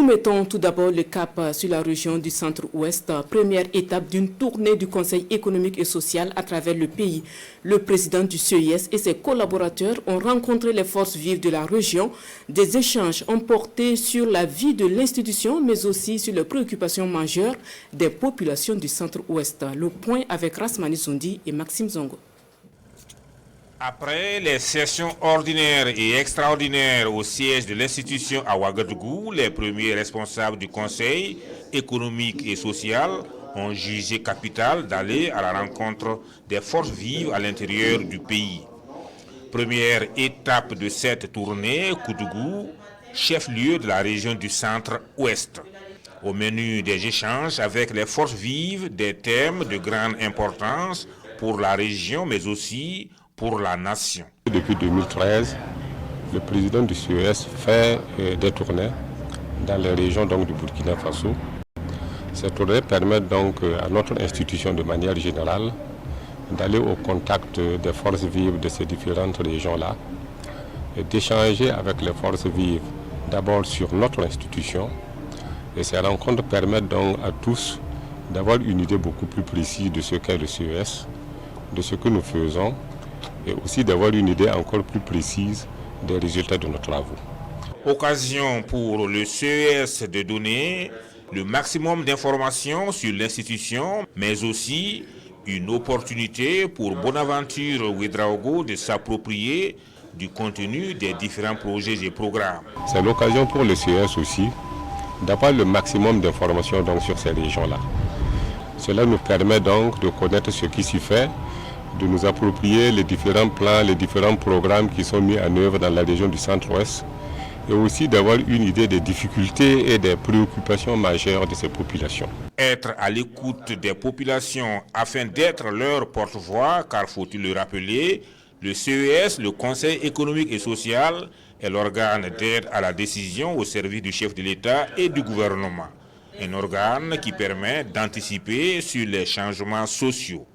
mettons tout d'abord le cap sur la région du Centre-Ouest, première étape d'une tournée du Conseil économique et social à travers le pays. Le président du CES et ses collaborateurs ont rencontré les forces vives de la région. Des échanges ont porté sur la vie de l'institution, mais aussi sur les préoccupations majeures des populations du Centre-Ouest. Le point avec Rasmani Zondi et Maxime Zongo. Après les sessions ordinaires et extraordinaires au siège de l'institution à Ouagadougou, les premiers responsables du Conseil économique et social ont jugé capital d'aller à la rencontre des forces vives à l'intérieur du pays. Première étape de cette tournée, Koudougou, chef-lieu de la région du Centre-Ouest. Au menu des échanges avec les forces vives, des thèmes de grande importance pour la région, mais aussi pour la nation. Depuis 2013, le président du CES fait des tournées dans les régions du Burkina Faso. Ces tournées permettent donc à notre institution de manière générale d'aller au contact des forces vives de ces différentes régions-là et d'échanger avec les forces vives d'abord sur notre institution. Et ces rencontres permettent donc à tous d'avoir une idée beaucoup plus précise de ce qu'est le CES, de ce que nous faisons, et aussi d'avoir une idée encore plus précise des résultats de nos travaux. Occasion pour le CES de donner le maximum d'informations sur l'institution, mais aussi une opportunité pour Bonaventure Ouedraogo de s'approprier du contenu des différents projets et programmes. C'est l'occasion pour le CES aussi d'avoir le maximum d'informations sur ces régions-là. Cela nous permet donc de connaître ce qui s'y fait, de nous approprier les différents plans, les différents programmes qui sont mis en œuvre dans la région du Centre-Ouest et aussi d'avoir une idée des difficultés et des préoccupations majeures de ces populations. Être à l'écoute des populations afin d'être leur porte-voix, car faut-il le rappeler, le CES, le Conseil économique et social, est l'organe d'aide à la décision au service du chef de l'État et du gouvernement. Un organe qui permet d'anticiper sur les changements sociaux.